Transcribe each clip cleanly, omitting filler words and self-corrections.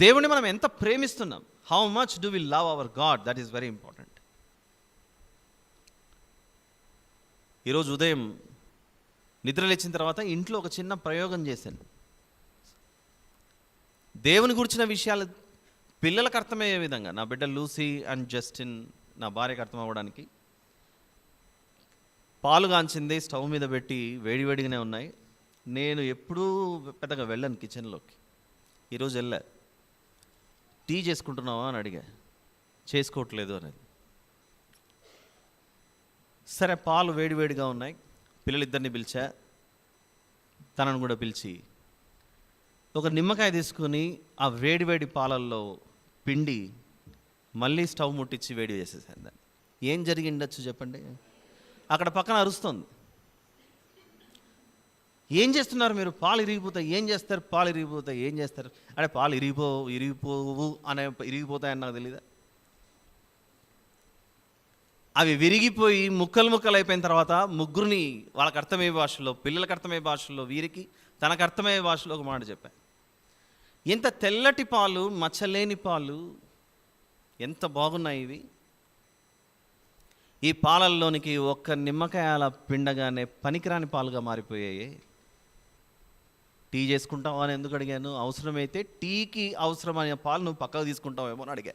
దేవుని మనం ఎంత ప్రేమిస్తున్నాం, how much do we love our God, that is very important. ఈరోజు ఉదయం నిద్ర లేచిన తర్వాత ఇంట్లో ఒక చిన్న ప్రయోగం చేశాను. దేవుని గురించిన విషయాలు పిల్లలకు అర్థమయ్యే విధంగా, నా బిడ్డ లూసీ అండ్ జస్టిన్, నా భార్యకు అర్థం అవ్వడానికి పాలు కాంచింది స్టవ్ మీద పెట్టి వేడివేడిగానే ఉన్నాయి. నేను ఎప్పుడూ పెద్దగా వెళ్ళాను కిచెన్లోకి. ఈరోజు వెళ్ళా. టీ చేసుకుంటున్నావా అని అడిగా. చేసుకోవట్లేదు అనేది. సరే, పాలు వేడివేడిగా ఉన్నాయి, పిల్లలిద్దరిని పిలిచా, తనను కూడా పిలిచి ఒక నిమ్మకాయ తీసుకుని ఆ వేడివేడి పాలల్లో పిండి మళ్ళీ స్టవ్ ముట్టించి వేడి చేసేసాను దాన్ని. ఏం జరిగిండొచ్చు చెప్పండి? అక్కడ పక్కన అరుస్తుంది, ఏం చేస్తున్నారు మీరు, పాలు ఇరిగిపోతాయి, ఏం చేస్తారు, పాలు ఇరిగిపోతాయి, ఏం చేస్తారు అంటే పాలు ఇరిగిపోవు అనే ఇరిగిపోతాయని నాకు తెలీదా? అవి విరిగిపోయి ముక్కలు ముక్కలు అయిపోయిన తర్వాత ముగ్గురిని వాళ్ళకి అర్థమయ్యే భాషలో, పిల్లలకు అర్థమయ్యే భాషలో, వీరికి తనకు అర్థమయ్యే భాషలో ఒక మాట చెప్పాను. ఎంత తెల్లటి పాలు, మచ్చలేని పాలు, ఎంత బాగున్నాయి ఇవి. ఈ పాలల్లోనికి ఒక్క నిమ్మకాయల పిండగానే పనికిరాని పాలుగా మారిపోయాయి. టీ చేసుకుంటావా అని ఎందుకు అడిగాను? అవసరమైతే టీకి అవసరమైన పాలు నువ్వు పక్కకు తీసుకుంటావేమో అని అడిగా.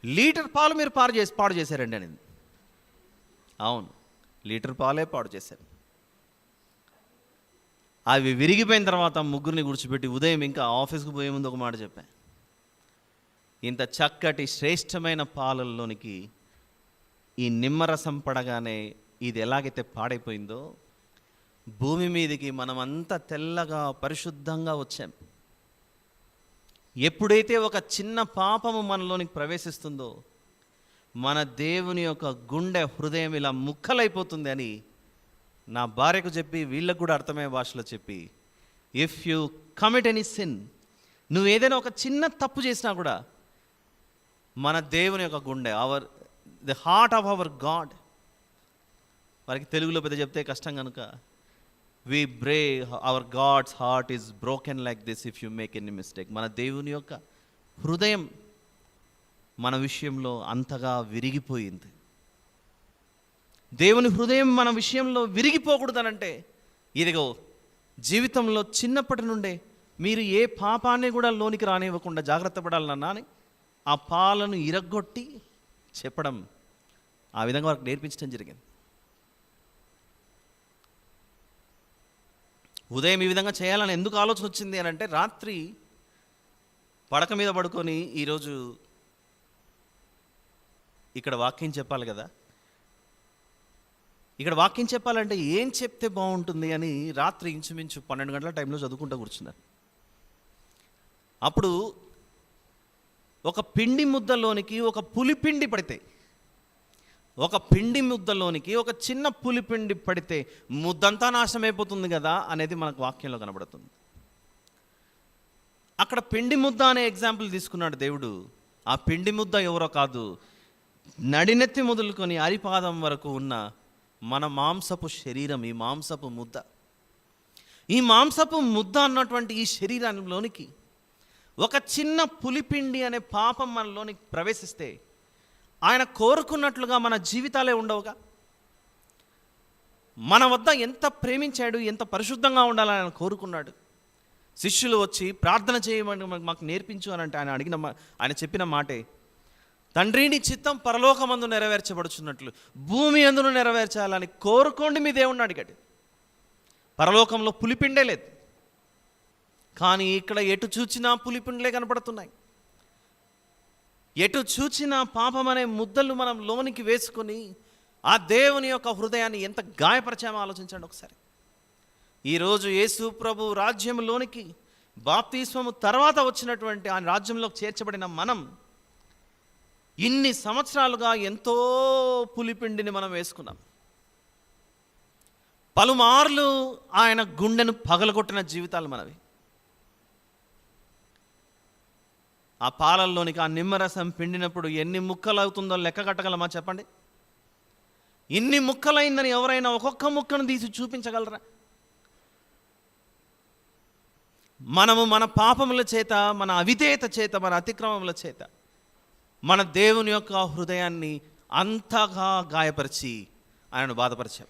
లీటర్ పాలు మీరు పాడు చేశారండి అని. అవును, లీటర్ పాలే పాడు చేశారు. అవి విరిగిపోయిన తర్వాత ముగ్గురిని కూర్చోబెట్టి ఉదయం ఇంకా ఆఫీస్కి పోయే ముందు ఒక మాట చెప్పాను. ఇంత చక్కటి శ్రేష్టమైన పాలల్లోనికి ఈ నిమ్మరసం పడగానే ఇది ఎలాగైతే పాడైపోయిందో, భూమి మీదకి మనమంతా తెల్లగా పరిశుద్ధంగా వచ్చాం. ఎప్పుడైతే ఒక చిన్న పాపము మనలోనికి ప్రవేశిస్తుందో, మన దేవుని యొక్క గుండె హృదయం ఇలా ముక్కలైపోతుంది అని నా భార్యకు చెప్పి, వీళ్ళకు కూడా అర్థమయ్యే భాషలో చెప్పి, if you commit any sin, నువ్వు ఏదైనా ఒక చిన్న తప్పు చేసినా కూడా మన దేవుని యొక్క గుండె, the heart of our god, వారికి తెలుగులో పెద్ద చెప్తే కష్టం కనుక, our god's heart is broken like this if you make any mistake. మన దేవుని యొక్క హృదయం మన విషయంలో అంతగా విరిగిపోయింది. దేవుని హృదయం మన విషయంలో విరిగిపోకూడదనంటే, ఇదిగో జీవితంలో చిన్నప్పటి నుండే మీరు ఏ పాపాన్ని కూడా లోనికి రానివ్వకుండా జాగ్రత్త పడాలన్నా అని ఆ పాలను ఇరగొట్టి చెప్పడం, ఆ విధంగా వారికి నేర్పించడం జరిగింది. ఉదయం ఈ విధంగా చేయాలని ఎందుకు ఆలోచన వచ్చింది అని అంటే, రాత్రి పడక మీద పడుకొని ఈరోజు ఇక్కడ వాక్యం చెప్పాలి కదా, ఇక్కడ వాక్యం చెప్పాలంటే ఏం చెప్తే బాగుంటుంది అని రాత్రి ఇంచుమించు 12 గంటల టైంలో చదువుకుంటూ కూర్చున్నారు. అప్పుడు ఒక పిండి ముద్దలోనికి ఒక పులిపిండి పడితే, ఒక పిండి ముద్దలోనికి ఒక చిన్న పులిపిండి పడితే ముద్దంతా నాశనం అయిపోతుంది కదా అనేది మనకు వాక్యంలో కనబడుతుంది. అక్కడ పిండి ముద్ద అనే ఎగ్జాంపుల్ తీసుకున్నాడు దేవుడు. ఆ పిండి ముద్ద ఎవరో కాదు, నడినెత్తి మొదలుకొని అరిపాదం వరకు ఉన్న మన మాంసపు శరీరం. ఈ మాంసపు ముద్ద, ఈ మాంసపు ముద్ద అన్నటువంటి ఈ శరీరంలోనికి ఒక చిన్న పులిపిండి అనే పాపం మనలోనికి ప్రవేశిస్తే, ఆయన కోరుకున్నట్లుగా మన జీవితాలే ఉండవుగా. మన వద్ద ఎంత ప్రేమించాడు, ఎంత పరిశుద్ధంగా ఉండాలని ఆయన కోరుకున్నాడు. శిష్యులు వచ్చి ప్రార్థన చేయమని మాకు నేర్పించు అని అంటే ఆయన చెప్పిన మాటే, తండ్రి నీ చిత్తం పరలోకమందు నెరవేర్చబడుచున్నట్లు భూమి అందును నెరవేర్చాలని కోరుకోండి మీ దేవుణ్ణి అడిగాడు. పరలోకంలో పులిపిండే లేదు, కానీ ఇక్కడ ఎటు చూచినా పులిపిండ్లే కనపడుతున్నాయి. ఎటు చూచినా పాపం అనే ముద్దలు మనం లోనికి వేసుకొని ఆ దేవుని యొక్క హృదయాన్ని ఎంత గాయపరిచామో ఆలోచించండి ఒకసారి. ఈరోజు యేసు ప్రభు రాజ్యంలోనికి బాప్తిస్మము తర్వాత వచ్చినటువంటి ఆ రాజ్యంలోకి చేర్చబడిన మనం ఇన్ని సంవత్సరాలుగా ఎంతో పులిపిండిని మనం వేసుకున్నాం. పలుమార్లు ఆయన గుండెను పగలగొట్టిన జీవితాలు మనవి. ఆ పాలల్లోనికి ఆ నిమ్మరసం పిండినప్పుడు ఎన్ని ముక్కలు అవుతుందో లెక్క కట్టగలమా చెప్పండి? ఇన్ని ముక్కలైందని ఎవరైనా ఒక్కొక్క ముక్కను తీసి చూపించగలరా? మనము మన పాపముల చేత, మన అవిధేయత చేత, మన అతిక్రమముల చేత మన దేవుని యొక్క హృదయాన్ని అంతగా గాయపరిచి ఆయనను బాధపరిచాం.